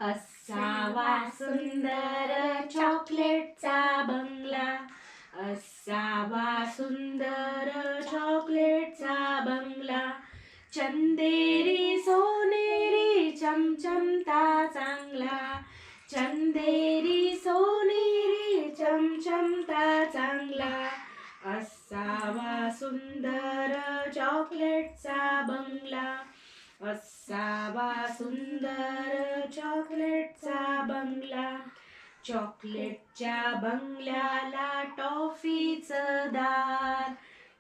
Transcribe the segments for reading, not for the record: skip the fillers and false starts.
असावा सुंदर चॉकलेटचा बंगला, असावा सुंदर चॉकलेटचा बंगला. चंदेरी सोनेरी चमचमता चांगला, चंदेरी सोनेरी चमचमता चांगला. असावा सुंदर चॉकलेटचा बंगला, असावा सुंदर चॉकलेटचा बंगला. चॉकलेटच्या बंगल्याला टॉफीचं दार,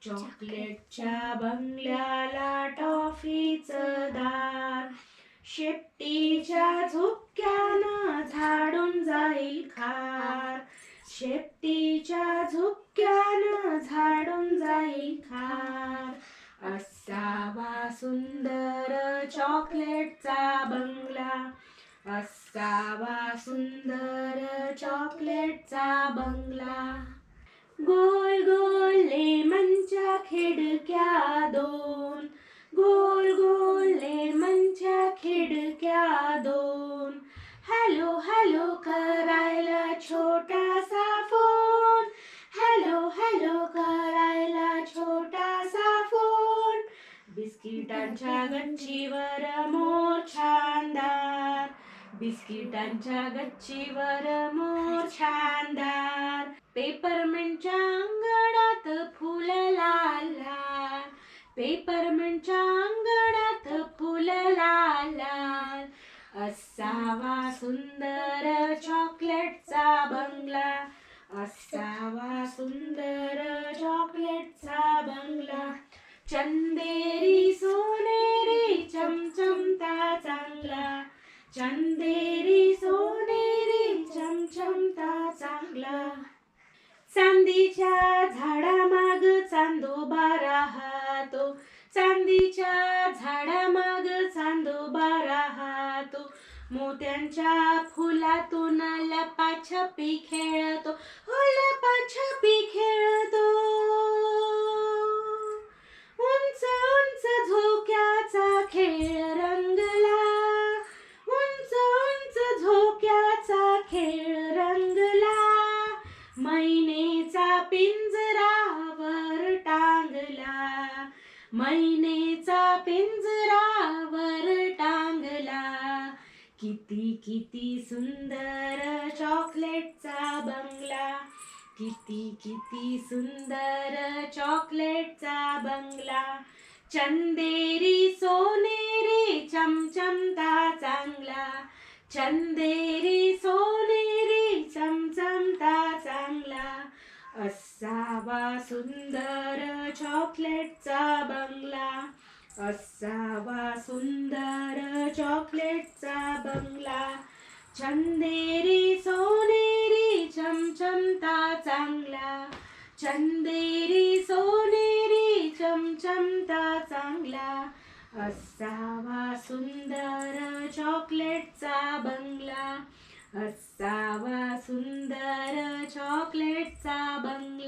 चॉकलेटच्या बंगल्याला टॉफीचं दार. शेपटीच्या झुपक्यानं झाडून जाईल खार, शेपटीच्या झुपक्यानं झाडून जाईल खार. असावा सुंदर चॉकलेटचा बंगला, असावा सुंदर चॉकलेटचा बंगला. गोल गोल लेमनच्या खिडक्या दोन, गोल गोल लेमनच्या खिडक्या दोन. हॅलो हॅलो करायला छोटासा फोन, हॅलो हॅलो करायला छोटासा फोन. बिस्किटांच्या गच्चीवर मोर छानदार, बिस्किटांच्या गच्चीवर मोर छानदार. पेपरमिंटच्या अंगणात फुल लाल लाल, पेपरमिंटच्या अंगणात फुल लाल लाल. असावा सुंदर चॉकलेटचा बंगला, असावा सुंदर चॉकलेटचा बंगला. चंदेरी सोनेरी चमचमता चांगला, चंदेरी सोनेरी चमचमता चांगला. चांदीच्या झाडामाग चांदोबा राहतो, चांदीच्या झाडामाग चांदोबा राहतो. मोत्यांच्या फुलातून लपाछपी खेळतो, हो लपाछपी खेळतो. उंच उंच झोक्याचा खेळ रंगला, उंच उंच झोक्याचा खेळ रंगला. मैनेचा पिंजरावर टांगला, मैनेचा पिंजरावर टांगला. किती किती सुंदर चॉकलेटचा बंगला, किती किती सुंदर चॉकलेटचा बंगला. चंदेरी सोनेरी चमचमता चांगला, चंदेरी सोनेरी चमचमता चांगला. असावा सुंदर चॉकलेटचा बंगला, असावा सुंदर चॉकलेटचा बंगला. चंदेरी सोनेरी चमचमता चांगला, चंदेरी सोनेरी चमचमता चांगला. असावा सुंदर चॉकलेटचा बंगला, असावा सुंदर चॉकलेटचा बंगला.